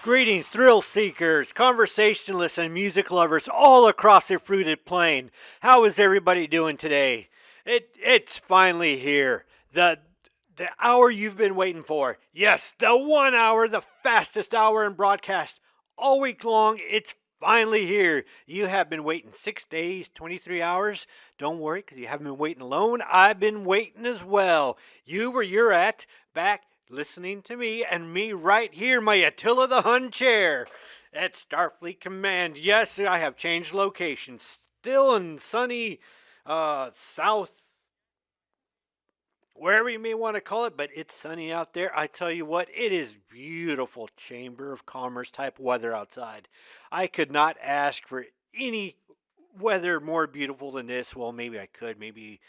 Greetings, thrill seekers, conversationalists, and music lovers all across the fruited plain. How is everybody doing today? It's finally here. The hour you've been waiting for. Yes, the 1 hour, the fastest hour in broadcast all week long. It's finally here. You have been waiting 6 days, 23 hours. Don't worry, because you haven't been waiting alone. I've been waiting as well. You where you're at, back listening to me and me right here, my Attila the Hun chair at Starfleet Command. Yes, I have changed location. Still in sunny south, wherever you may want to call it, but it's sunny out there. I tell you what, it is beautiful Chamber of Commerce type weather outside. I could not ask for any weather more beautiful than this. Well, maybe I could, maybe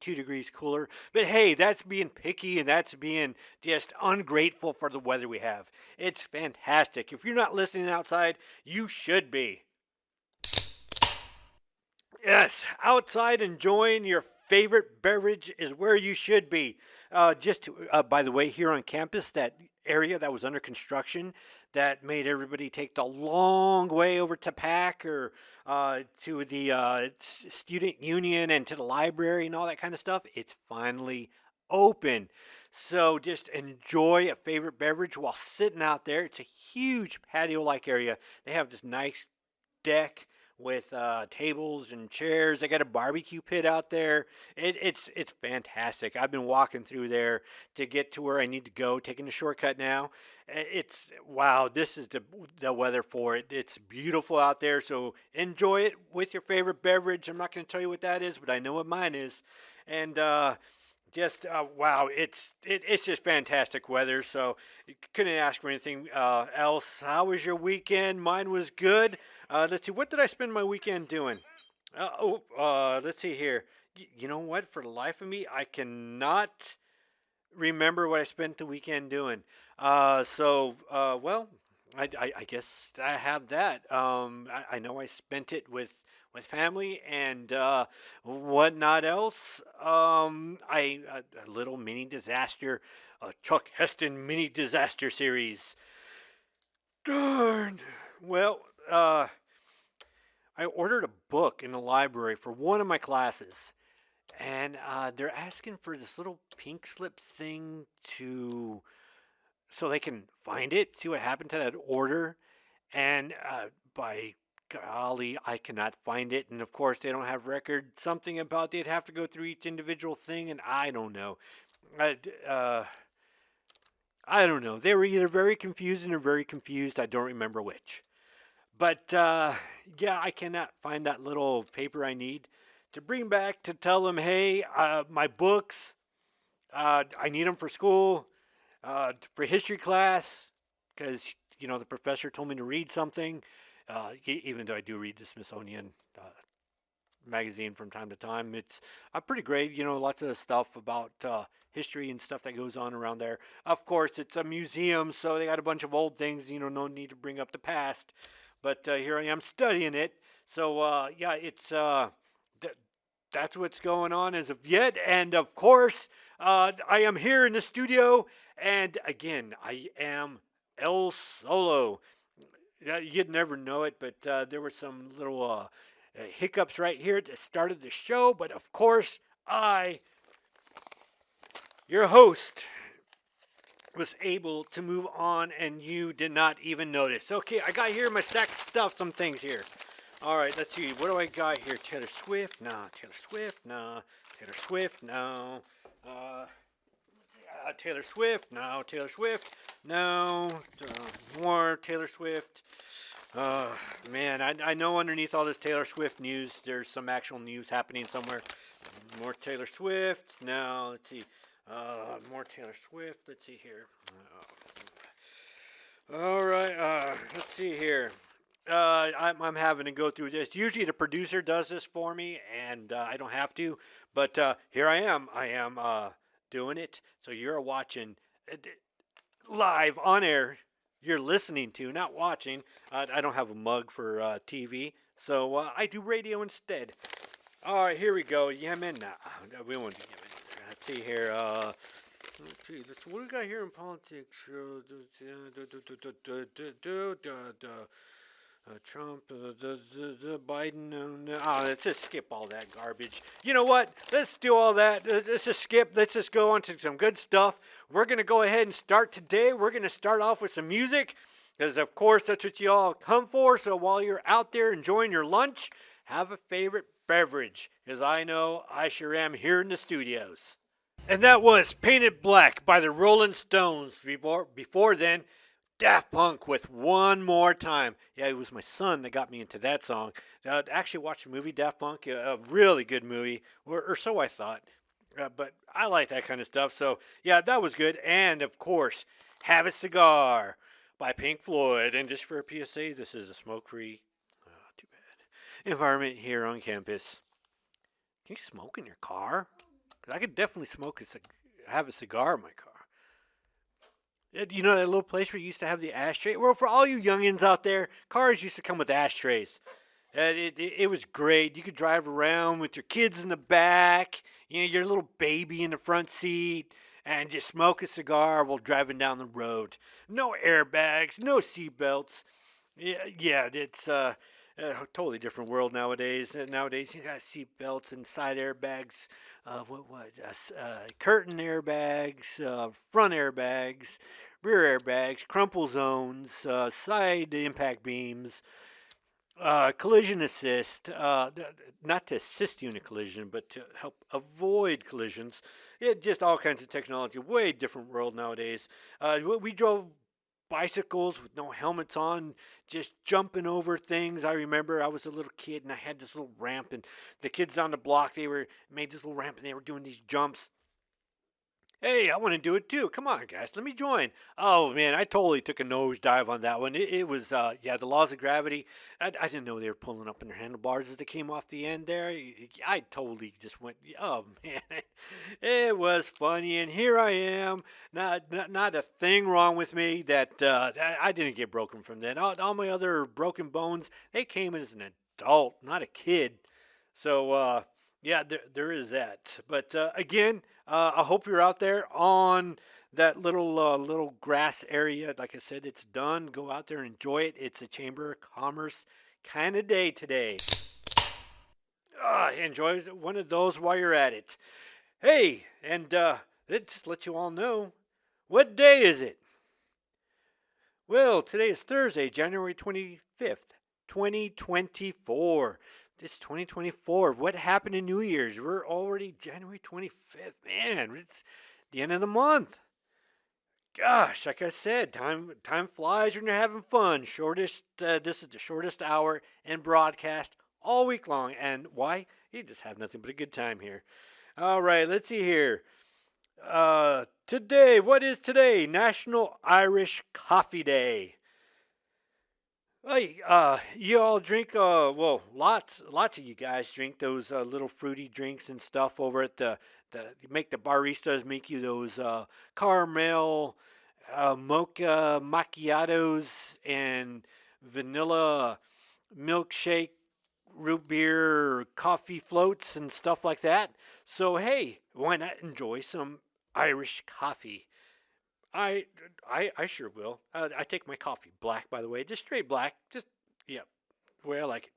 2 degrees cooler. But hey, that's being picky and that's being just ungrateful for the weather we have. It's fantastic. If you're not listening outside, you should be. Yes, outside enjoying your favorite beverage is where you should be. By the way, here on campus, that area that was under construction that made everybody take the long way over to PAC or to the student union and to the library and all that kind of stuff, it's finally open. So just enjoy a favorite beverage while sitting out there. It's a huge patio like area. They have this nice deck with tables and chairs. They got a barbecue pit out there. It's fantastic. I've been walking through there to get to where I need to go, taking a shortcut now. It's wow. This is the weather for it. It's beautiful out there. So enjoy it with your favorite beverage. I'm not going to tell you what that is, but I know what mine is. And just wow, it's just fantastic weather. So you couldn't ask for anything else. How was your weekend? Mine was good. Let's see, what did I spend my weekend doing? Let's see here. You know what? For the life of me, I cannot remember what I spent the weekend doing. Well, I guess I have that. I know I spent it with family and whatnot else. A little mini disaster, a Chuck Heston mini disaster series. Darn. Well, I ordered a book in the library for one of my classes, and they're asking for this little pink slip thing to so they can find it, see what happened to that order, and by golly, I cannot find it. And of course, they don't have record something about they'd have to go through each individual thing, and I don't know. I, uh, I don't know. They were either very confusing or very confused. I don't remember which. But yeah, I cannot find that little paper I need to bring back to tell them, hey, my books, I need them for school, for history class, because the professor told me to read something. Even though I do read the Smithsonian magazine from time to time, it's pretty great. Lots of stuff about history and stuff that goes on around there. Of course, it's a museum, so they got a bunch of old things. No need to bring up the past. But here I am studying it. So yeah, that's what's going on as of yet. And of course, I am here in the studio, and again, I am El Solo. Yeah, you'd never know it, but there were some little hiccups right here at the start of the show. But of course, your host, was able to move on, and you did not even notice. Okay, I got here my stack of stuff, some things here. All right, let's see. What do I got here? Taylor Swift? Nah. Taylor Swift? Nah. Taylor Swift? No. Taylor Swift? No. Taylor Swift? No. More Taylor Swift. Uh, Man, I know underneath all this Taylor Swift news, there's some actual news happening somewhere. More Taylor Swift. No, let's see. More Taylor Swift. Let's see here. All right. Let's see here. I'm having to go through this. Usually the producer does this for me, and I don't have to. But here I am. I am doing it. So you're watching live on air. You're listening to, not watching. I don't have a mug for TV, so I do radio instead. All right, here we go. Yemen. Nah, we won't do Yemen. Let's see here. Let's see. What do we got here in politics? Trump, Biden. Let's just skip all that garbage. You know what? Let's do all that. Let's just skip. Let's just go on to some good stuff. We're going to go ahead and start today. We're going to start off with some music because, of course, that's what you all come for. So while you're out there enjoying your lunch, have a favorite beverage because I know I sure am here in the studios. And that was Painted Black by the Rolling Stones. Before then, Daft Punk with One More Time. Yeah, it was my son that got me into that song. I actually watched the movie Daft Punk, a really good movie, or so I thought. But I like that kind of stuff. So, yeah, that was good. And, of course, Have a Cigar by Pink Floyd. And just for a PSA, this is a smoke-free, too bad, environment here on campus. Can you smoke in your car? 'Cause I could definitely have a cigar in my car. You know that little place where you used to have the ashtray? Well, for all you youngins out there, cars used to come with ashtrays. It was great. You could drive around with your kids in the back, your little baby in the front seat, and just smoke a cigar while driving down the road. No airbags, no seatbelts. Yeah, it's a totally different world nowadays. Nowadays, you got seatbelts and side airbags, curtain airbags, front airbags, rear airbags, crumple zones, side impact beams, collision assist, not to assist you in a collision, but to help avoid collisions. Just all kinds of technology. Way different world nowadays. We drove bicycles with no helmets on, just jumping over things. I remember I was a little kid and I had this little ramp, and the kids on the block, made this little ramp and they were doing these jumps. Hey, I want to do it too. Come on, guys, let me join. Oh man, I totally took a nosedive on that one. It was, the laws of gravity. I didn't know they were pulling up in their handlebars as they came off the end there. I totally just went, oh man, it was funny. And here I am, not a thing wrong with me that I didn't get broken from that. All my other broken bones, they came as an adult, not a kid. So, yeah, there is that. But again, I hope you're out there on that little grass area. Like I said, it's done. Go out there and enjoy it. It's a Chamber of Commerce kind of day today. Enjoy one of those while you're at it. Hey, and let's just let you all know, what day is it? Well, today is Thursday, January 25th, 2024. It's 2024. What happened in New Year's? We're already January 25th. Man, it's the end of the month. Gosh, like I said, time flies when you're having fun. This is the shortest hour in broadcast all week long. And why? You just have nothing but a good time here. All right, let's see here. Today, what is today? National Irish Coffee Day. Hey, you all drink, lots of you guys drink those little fruity drinks and stuff over at make the baristas make you those caramel mocha macchiatos and vanilla milkshake, root beer, coffee floats and stuff like that. So, hey, why not enjoy some Irish coffee? I sure will. I take my coffee black, by the way, just straight black. Yeah, the way I like it.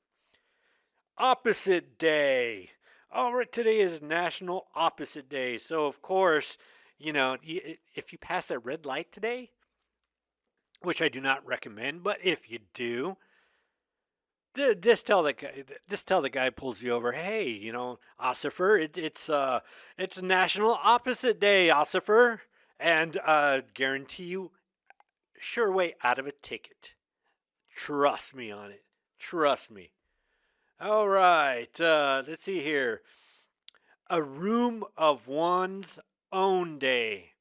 Opposite Day. All right, today is National Opposite Day. So of course, if you pass a red light today, which I do not recommend, but if you do, just tell the guy who pulls you over, hey, Ossifer, it's National Opposite Day, Ossifer. And guarantee you, sure way out of a ticket. Trust me on it. Trust me. All right, let's see here. A room of one's own day.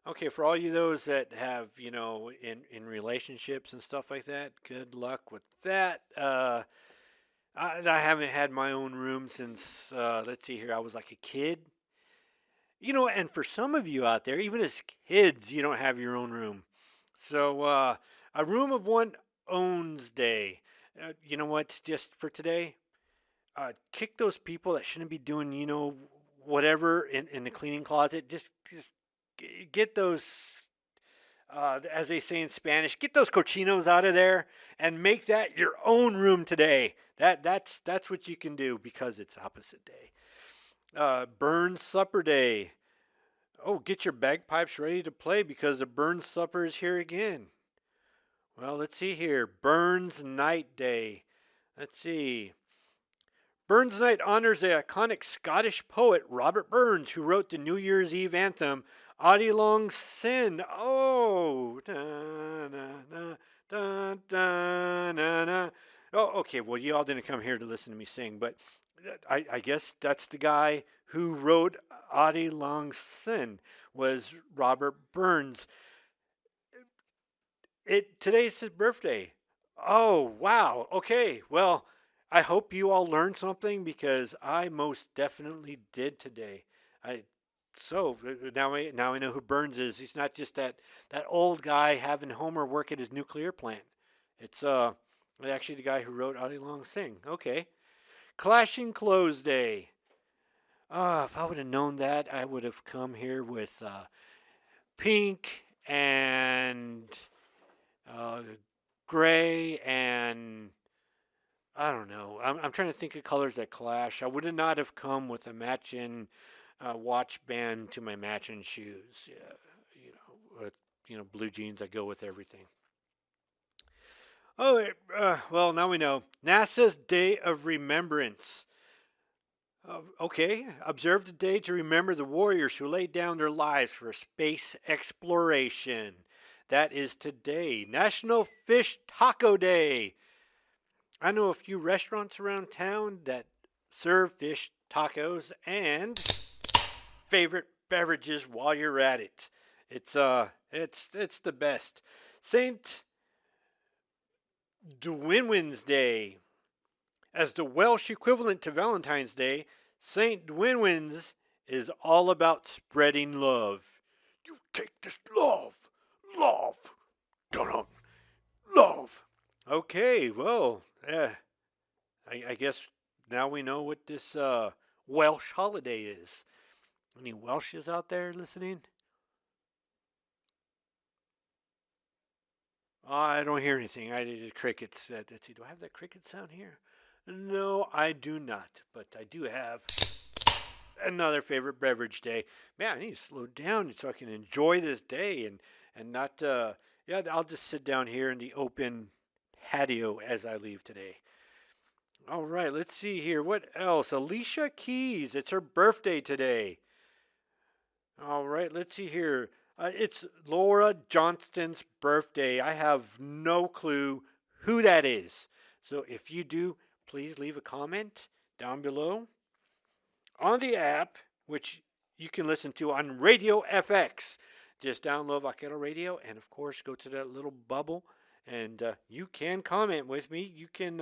Okay, for all you those that have, in relationships and stuff like that, good luck with that. I haven't had my own room since, let's see here, I was like a kid. And for some of you out there, even as kids, you don't have your own room. So, a room of one owns day. You know what's just for today? Kick those people that shouldn't be doing, whatever in the cleaning closet. Just just get those, as they say in Spanish, get those cochinos out of there and make that your own room today. That's what you can do because it's opposite day. Burns Supper Day. Oh, get your bagpipes ready to play because the Burns Supper is here again. Well, let's see here. Burns Night Day. Let's see. Burns Night honors the iconic Scottish poet Robert Burns, who wrote the New Year's Eve anthem, Auld Lang Syne. Oh, da, da, da, da, da, da. Oh, okay. Well, you all didn't come here to listen to me sing, but I guess that's the guy who wrote Auld Lang Syne was Robert Burns. Today's his birthday. Oh, wow. Okay. Well, I hope you all learned something because I most definitely did today. I so now I know who Burns is. He's not just that old guy having Homer work at his nuclear plant. It's actually the guy who wrote Auld Lang Syne. Okay. Clashing Clothes Day. If I would have known that, I would have come here with pink and uh, gray and I don't know. I'm trying to think of colors that clash. I would not have come with a matching watch band to my matching shoes. Yeah, with blue jeans. I go with everything. Oh, well, now we know. NASA's Day of Remembrance. Okay, observe the day to remember the warriors who laid down their lives for space exploration. That is today. National Fish Taco Day. I know a few restaurants around town that serve fish tacos and favorite beverages while you're at it. It's the best. Saint Dwinwin's Day. As the Welsh equivalent to Valentine's Day, St. Dwinwin's is all about spreading love. You take this love, dun love. Okay, well, I guess now we know what this Welsh holiday is. Any Welshes out there listening? I don't hear anything. I did crickets. Let's see, do I have that cricket sound here? No, I do not. But I do have another favorite beverage day. Man, I need to slow down so I can enjoy this day and not. Yeah, I'll just sit down here in the open patio as I leave today. All right, let's see here. What else? Alicia Keys. It's her birthday today. All right, let's see here. It's Laura Johnston's birthday. I have no clue who that is. So if you do, please leave a comment down below on the app, which you can listen to on Radio FX. Just download Vaquero Radio and, of course, go to that little bubble and you can comment with me. You can,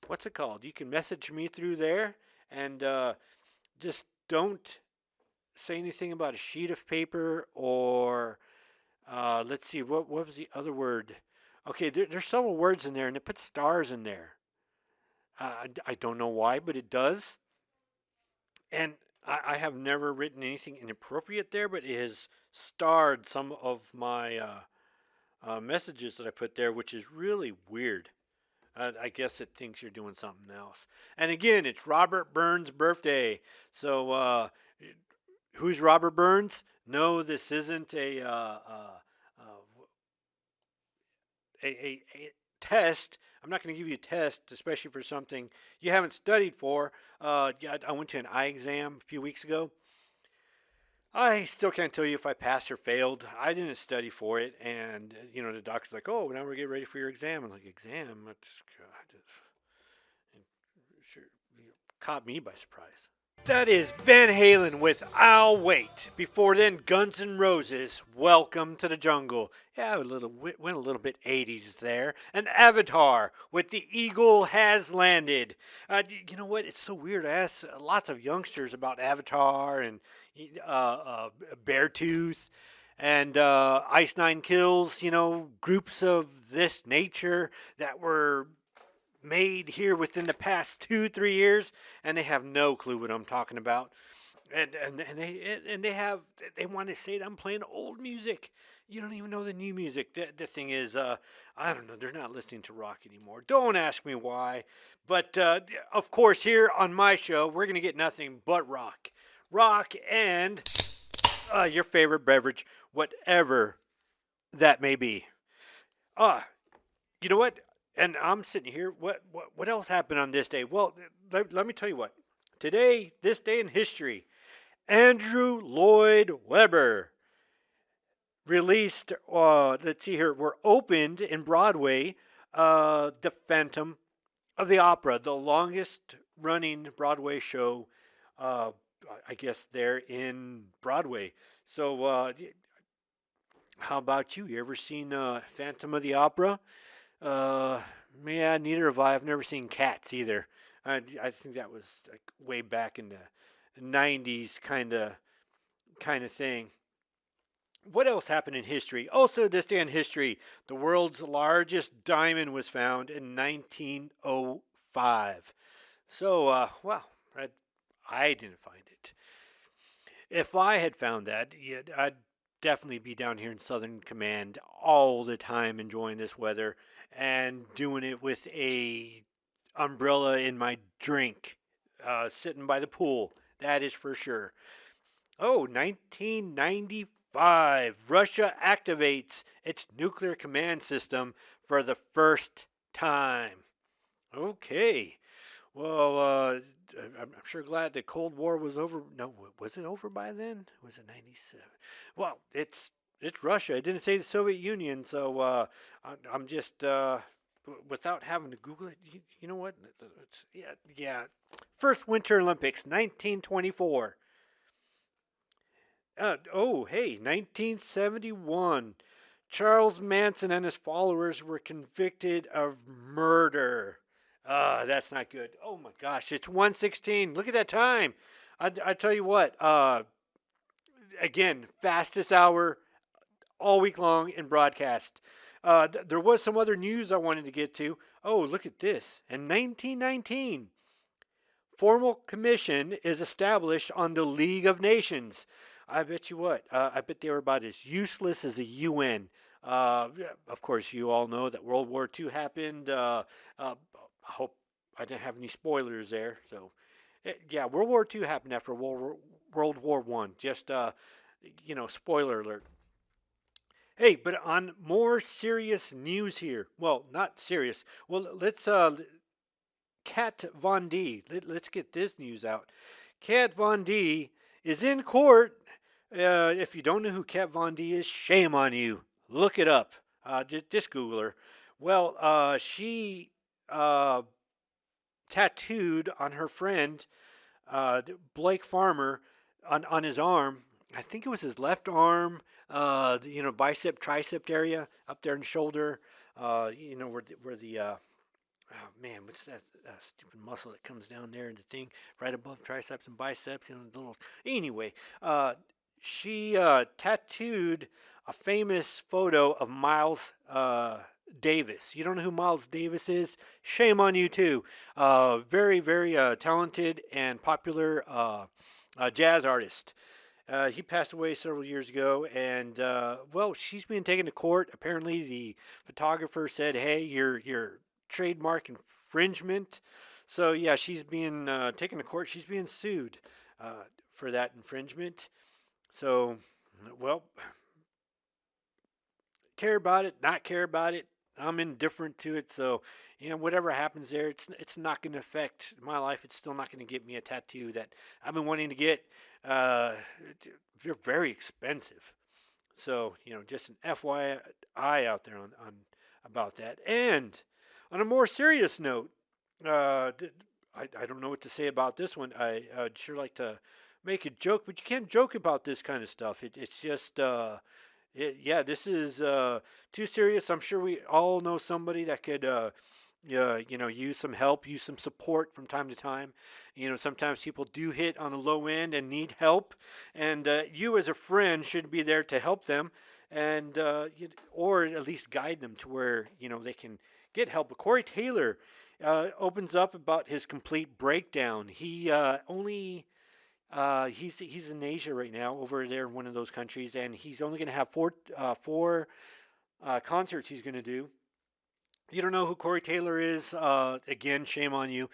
what's it called? You can message me through there and just don't say anything about a sheet of paper or let's see, what was the other word? Okay, there's several words in there and it puts stars in there. I don't know why, but it does. And I have never written anything inappropriate there, but it has starred some of my messages that I put there, which is really weird. I guess it thinks you're doing something else. And again, it's Robert Burns' birthday. So, who's Robert Burns? No, this isn't a test. I'm not going to give you a test, especially for something you haven't studied for. Yeah, I went to an eye exam a few weeks ago. I still can't tell you if I passed or failed. I didn't study for it, and the doctor's like, "Oh, now we're getting ready for your exam." I'm like, "Exam? That's God, sure caught me by surprise." That is Van Halen with I'll Wait. Before then, Guns N' Roses, Welcome to the Jungle. Yeah, went a little bit 80s there. And Avatar with The Eagle Has Landed. You know what? It's so weird. I asked lots of youngsters about Avatar and Beartooth and Ice Nine Kills, groups of this nature that were made here within the past 2-3 years, and they have no clue what I'm talking about. They want to say that I'm playing old music. You don't even know the new music. The thing is, I don't know. They're not listening to rock anymore. Don't ask me why. But of course, here on my show, we're gonna get nothing but rock, and your favorite beverage, whatever that may be. Uh, you know what? And I'm sitting here. What else happened on this day? Well, let me tell you what. Today, this day in history, Andrew Lloyd Webber released. Let's see here. Were opened in Broadway. The Phantom of the Opera, the longest running Broadway show. Uh, I guess there in Broadway. So, how about you? You ever seen Phantom of the Opera? Uh, yeah, neither have I. I've never seen Cats either. I think that was like way back in the '90s, kind of thing. What else happened in history? Also, this day in history, the world's largest diamond was found in 1905. So, well, I didn't find it. If I had found that, yeah, I'd definitely be down here in Southern Command all the time, enjoying this weather and doing it with a umbrella in my drink, sitting by the pool. That is for sure. Oh, 1995. Russia activates its nuclear command system for the first time. Okay. Well, I'm sure glad the Cold War was over. No, was it over by then? Was it 97? Well, it's Russia. It didn't say the Soviet Union, so I'm just without having to Google it. You know what? Yeah. First Winter Olympics, 1924. Hey, 1971. Charles Manson and his followers were convicted of murder. That's not good. Oh my gosh, it's 1:16. Look at that time. I tell you what. Again, fastest hour all week long in broadcast. There was some other news I wanted to get to. Oh, look at this. In 1919, formal commission is established on the League of Nations. I bet you what. I bet they were about as useless as the UN. Of course, you all know that World War II happened. I hope I didn't have any spoilers there. So, yeah, World War II happened after World War One. Just spoiler alert. Hey, but on more serious news here. Well, not serious. Well, let's Kat Von D. Let's get this news out. Kat Von D is in court. If you don't know who Kat Von D is, shame on you. Look it up. Just Google her. Well, she tattooed on her friend Blake Farmer on his arm. I think it was his left arm. Bicep, tricep area up there in the shoulder. Where the oh man, what's that stupid muscle that comes down there and the thing right above triceps and biceps? The little. Anyway, she tattooed a famous photo of Miles Davis. You don't know who Miles Davis is? Shame on you too. Very, very talented and popular jazz artist. He passed away several years ago, and she's being taken to court. Apparently, the photographer said, "Hey, you're trademark infringement." So yeah, she's being taken to court. She's being sued for that infringement. So, well, care about it, not care about it. I'm indifferent to it. So, whatever happens there, it's not going to affect my life. It's still not going to get me a tattoo that I've been wanting to get. They're very expensive. So, just an FYI out there on about that. And on a more serious note, I don't know what to say about this one. I'd sure like to make a joke, but you can't joke about this kind of stuff. It's just, this is too serious. I'm sure we all know somebody that could, use some help, use some support from time to time. Sometimes people do hit on a low end and need help, and you as a friend should be there to help them, and or at least guide them to where they can get help. But Corey Taylor opens up about his complete breakdown. He only He's in Asia right now, over there in one of those countries, and he's only going to have four concerts he's going to do. You don't know who Corey Taylor is? Again, shame on you.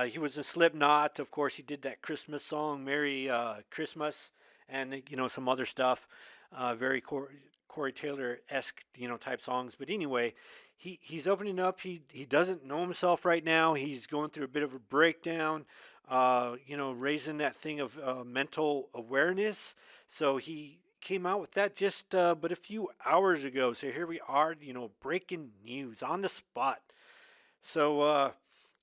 He was in Slipknot. Of course, he did that Christmas song, "Merry Christmas," and some other stuff. Very Corey Taylor esque, type songs. But anyway, he's opening up. He doesn't know himself right now. He's going through a bit of a breakdown. Raising that thing of mental awareness. So he came out with that just but a few hours ago. So here we are, breaking news on the spot. So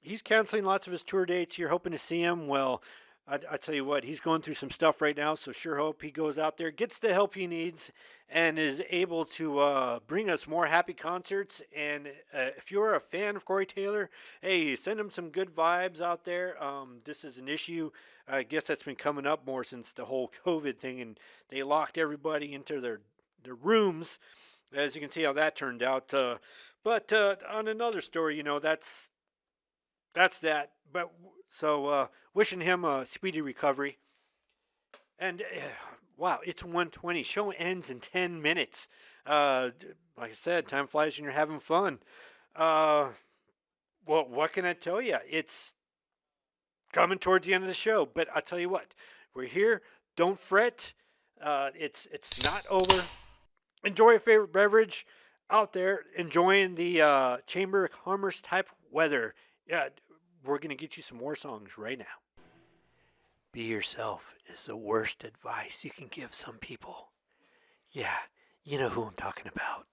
he's canceling lots of his tour dates. You're hoping to see him. Well, I tell you what, he's going through some stuff right now. So sure hope he goes out there, gets the help he needs, and is able to bring us more happy concerts. And if you're a fan of Corey Taylor, hey, send him some good vibes out there. This is an issue, I guess, that's been coming up more since the whole COVID thing, and they locked everybody into their rooms. As you can see how that turned out. But on another story, that's that. But so wishing him a speedy recovery. And wow, it's 1:20. Show ends in 10 minutes. Like I said, time flies when you're having fun. Well, what can I tell you? It's coming towards the end of the show. But I'll tell you what, we're here. Don't fret. It's not over. Enjoy your favorite beverage out there. Enjoying the Chamber of Commerce type weather. Yeah, we're going to get you some more songs right now. Be yourself is the worst advice you can give some people. Yeah, you know who I'm talking about.